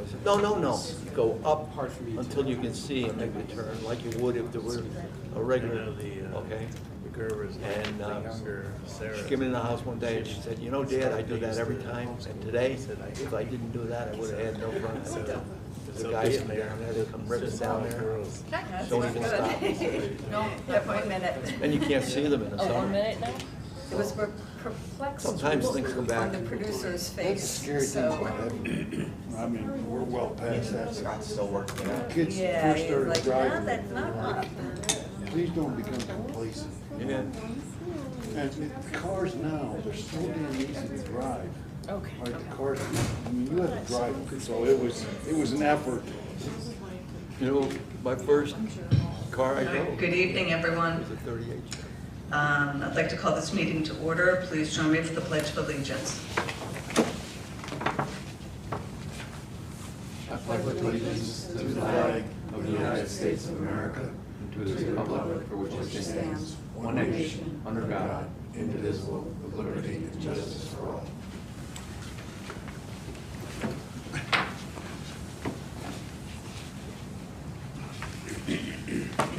I said, no, no, no. Go up until you can see and make the turn like you would if there were a regular, okay? And she came in the house one day and she said, you know, Dad, I do that every time. And today, if I didn't do that, I would have had no front end. There's a guy sitting down there, they come ripping down there. Don't even stop. No, yeah, 1 minute. And you can't see them in the summer. 1 minute now? It was perplexed. Sometimes things come back. On the producer's That's face. a scary thing. I mean, we're well past that. Still working. Kids Yeah, first he's started like, no, driving. that's not right. Please don't become complacent. Yeah. And the cars now, they're so damn easy to drive. Okay. Like the cars, I mean, you have to drive them, so it was an effort. You know, my first car I drove Good evening, everyone. was a 38. I'd like to call this meeting to order. Please join me for the Pledge of Allegiance. I pledge allegiance to the flag of the United States of America and to the republic for which it stands, one nation, under God, indivisible, with liberty and justice for all.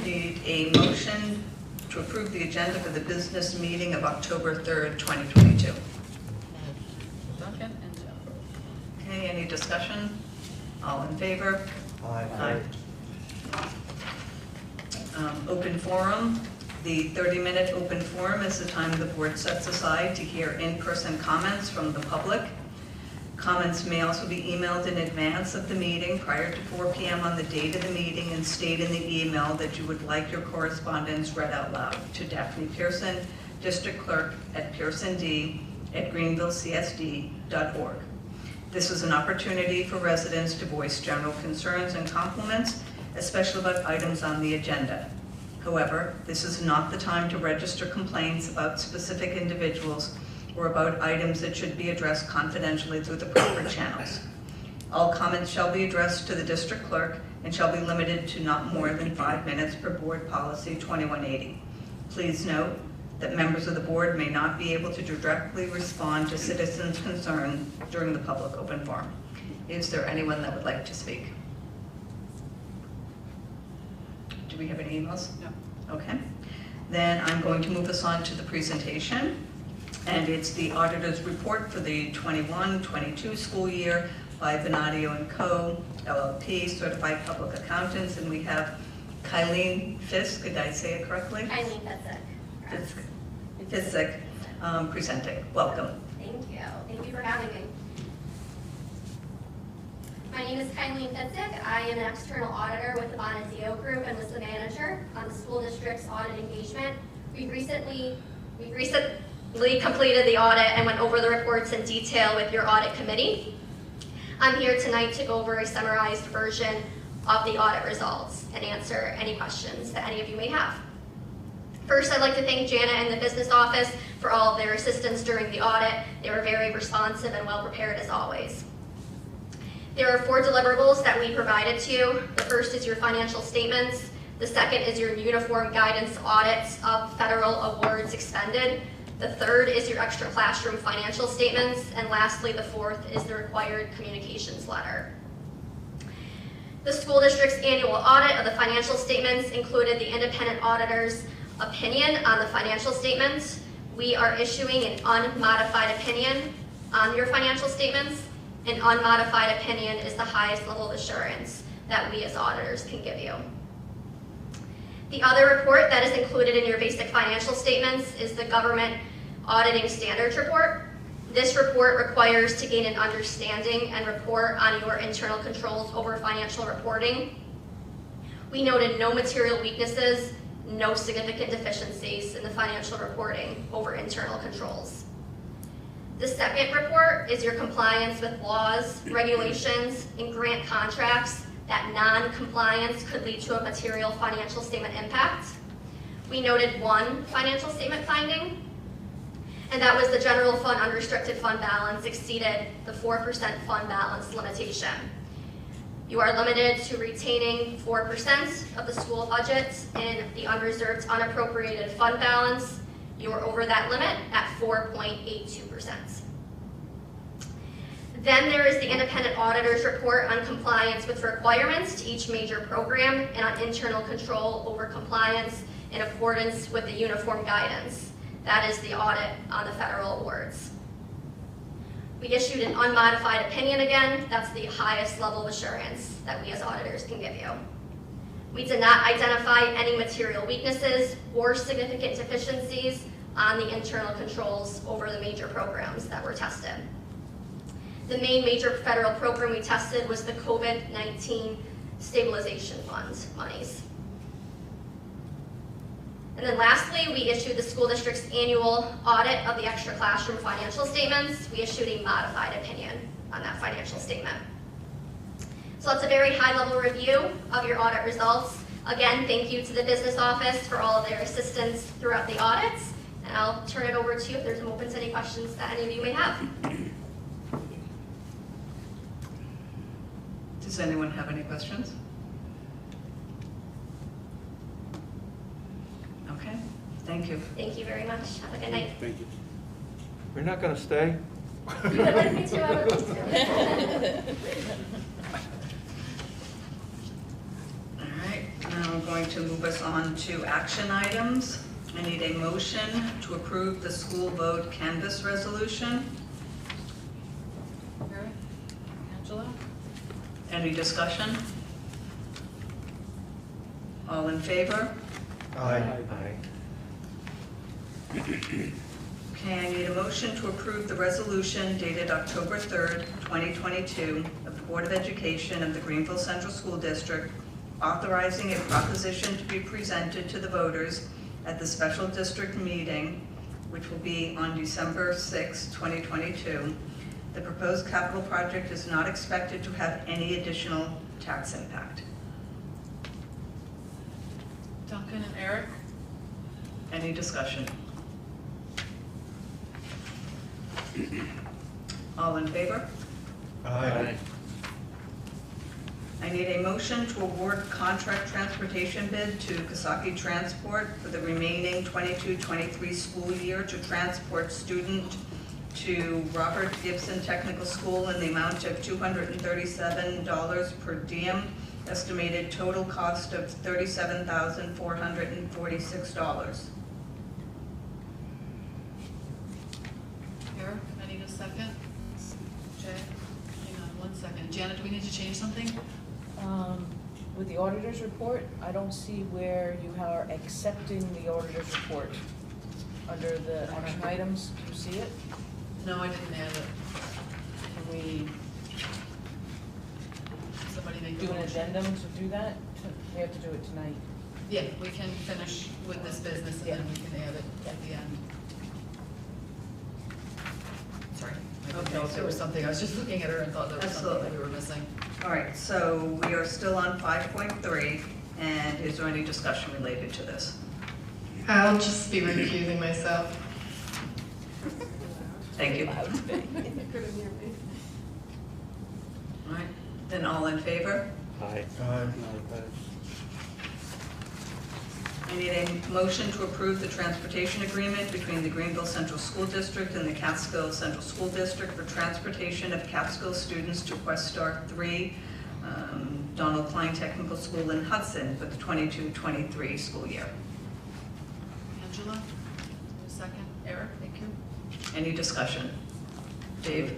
Need a motion to approve the agenda for the business meeting of October 3rd, 2022. Okay, any discussion? All in favor? Aye. Open forum. The 30-minute open forum is the time the board sets aside to hear in-person comments from the public. Comments may also be emailed in advance of the meeting prior to 4 p.m. on the date of the meeting and state in the email that you would like your correspondence read out loud to Daphne Pearson, District Clerk at pearsond@greenvillecsd.org. This is an opportunity for residents to voice general concerns and compliments, especially about items on the agenda. However, this is not the time to register complaints about specific individuals or about items that should be addressed confidentially through the proper channels. All comments shall be addressed to the district clerk and shall be limited to not more than 5 minutes per board policy 2180. Please note that members of the board may not be able to directly respond to citizens' concerns during the public open forum. Is there anyone that would like to speak? Do we have any emails? No. Okay. Then I'm going to move us on to the presentation. And it's the auditor's report for the 21-22 school year by Venatio & Co., LLP, Certified Public Accountants. And we have Kylene Fisk, did I say it correctly? Kylene Fisk, presenting. Welcome. Thank you. Thank you for having me. My name is Kylene Fisk. I am an external auditor with the Venatio Group and was the manager on the school district's audit engagement. We recently completed the audit and went over the reports in detail with your audit committee. I'm here tonight to go over a summarized version of the audit results and answer any questions that any of you may have. First, I'd like to thank Jana and the business office for all of their assistance during the audit. They were very responsive and well prepared as always. There are 4 deliverables that we provided to you. The first is your financial statements. The second is your uniform guidance audits of federal awards expended. The third is your extra classroom financial statements. And lastly, the fourth is the required communications letter. The school district's annual audit of the financial statements included the independent auditor's opinion on the financial statements. We are issuing an unmodified opinion on your financial statements. An unmodified opinion is the highest level of assurance that we as auditors can give you. The other report that is included in your basic financial statements is the Government Auditing Standards Report. This report requires to gain an understanding and report on your internal controls over financial reporting. We noted no material weaknesses, no significant deficiencies in the financial reporting over internal controls. The second report is your compliance with laws, regulations, and grant contracts that non-compliance could lead to a material financial statement impact. We noted 1 financial statement finding, and that was the general fund unrestricted fund balance exceeded the 4% fund balance limitation. You are limited to retaining 4% of the school budget in the unreserved unappropriated fund balance. You are over that limit at 4.82%. Then there is the independent auditor's report on compliance with requirements to each major program and on internal control over compliance in accordance with the uniform guidance. That is the audit on the federal awards. We issued an unmodified opinion again. That's the highest level of assurance that we as auditors can give you. We did not identify any material weaknesses or significant deficiencies on the internal controls over the major programs that were tested. The main major federal program we tested was the COVID-19 Stabilization Fund monies. And then lastly, we issued the school district's annual audit of the extra classroom financial statements. We issued a modified opinion on that financial statement. So that's a very high-level review of your audit results. Again, thank you to the business office for all of their assistance throughout the audits. And I'll turn it over to you if there's open to any questions that any of you may have. Does anyone have any questions? Okay, thank you. Thank you very much. Have a good night. Thank you. You're not gonna stay? Me too, I would love to. All right, now I'm going to move us on to action items. I need a motion to approve the school vote canvas resolution. Angela? Any discussion? All in favor? Aye. Okay, I need a motion to approve the resolution dated October 3rd, 2022 of the Board of Education of the Greenville Central School District authorizing a proposition to be presented to the voters at the special district meeting, which will be on December 6, 2022. The proposed capital project is not expected to have any additional tax impact. Duncan and Eric? Any discussion? All in favor? Aye. I need a motion to award contract transportation bid to Kasaki Transport for the remaining 22-23 school year to transport student to Robert Gibson Technical School in the amount of $237 per diem, estimated total cost of $37,446. Eric, I need a second. Jay, hang on one second. Janet, do we need to change something? With the auditor's report, I don't see where you are accepting the auditor's report. Under the action items, do you see it? No, I didn't add it. Can we Somebody make do a an motion. addendum to do that? We have to do it tonight. Yeah, we can finish with this business and then we can add it at the end. Sorry, I didn't know if there was something, I was just looking at her and thought there was something that we Absolutely. were missing. All right, so we are still on 5.3, and is there any discussion related to this? I'll just be recusing myself. Thank you. All right, then all in favor? Aye. I need a motion to approve the transportation agreement between the Greenville Central School District and the Catskill Central School District for transportation of Catskill students to Quest Star 3, Donald Klein Technical School in Hudson for the 22-23 school year. Angela, a second. Eric, thank you. Any discussion? Dave?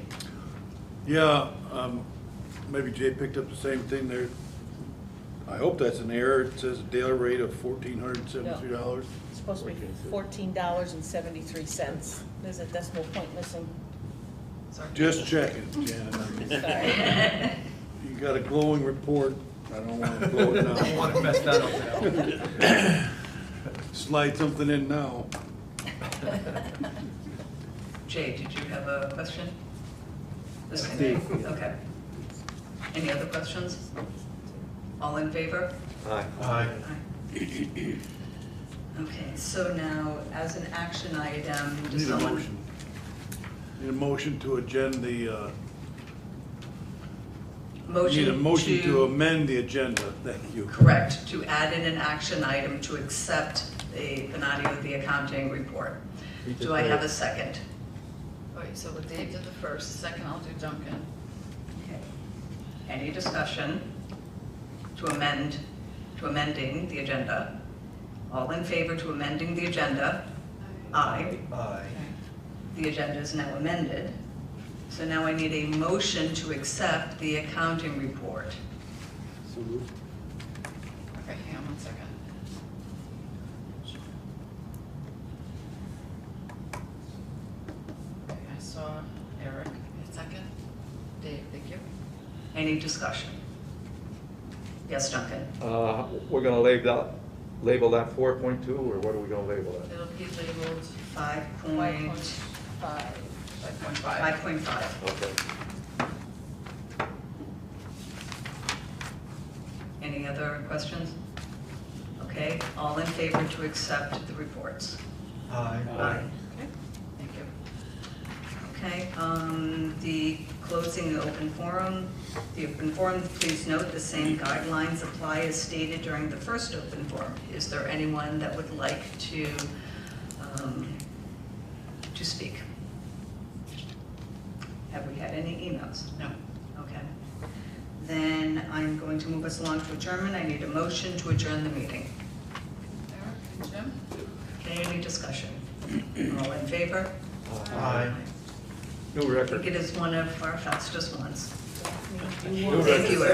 Yeah, maybe Jay picked up the same thing there. I hope that's an error. It says a daily rate of $1,473. It's supposed to be $14.73. There's a decimal point missing. Sorry. Just checking, Janet. Sorry. You got a glowing report. I don't want to blow it now. Don't want to mess that up now. Slide something in now. Jay, did you have a question? The same Steve. thing? Okay. Any other questions? All in favor? Aye. Aye. Okay, so now, as an action item, does Need a someone? motion. Need a motion to agenda the, need a motion to amend the agenda. Thank you. Correct, to add in an action item to accept the Panati the accounting report. Do I have a second? Oh, Wait, so Dave did the first, second I'll do Duncan. Okay. Any discussion to amending the agenda? All in favor to amending the agenda? Aye. Aye. The agenda is now amended. So now I need a motion to accept the accounting report. So moved. Okay, hang on one second. Okay, I saw Eric. A second. Dave, thank you. Any discussion? Yes, Duncan? We're gonna label that 4.2, or what are we gonna label that? It'll be labeled 5.5. 5.5. 5.5. Okay. Any other questions? Okay, all in favor to accept the reports? Aye. Aye. Okay, thank you. Okay, the closing the open forum. The open forum, please note the same guidelines apply as stated during the first open forum. Is there anyone that would like to speak? Have we had any emails? No. Okay. Then I'm going to move us along to adjournment. I need a motion to adjourn the meeting. Eric, Jim? Okay, any discussion? All in favor? Aye. New I record. think it is one of our fastest ones. Daphne, do you New want- Thank you,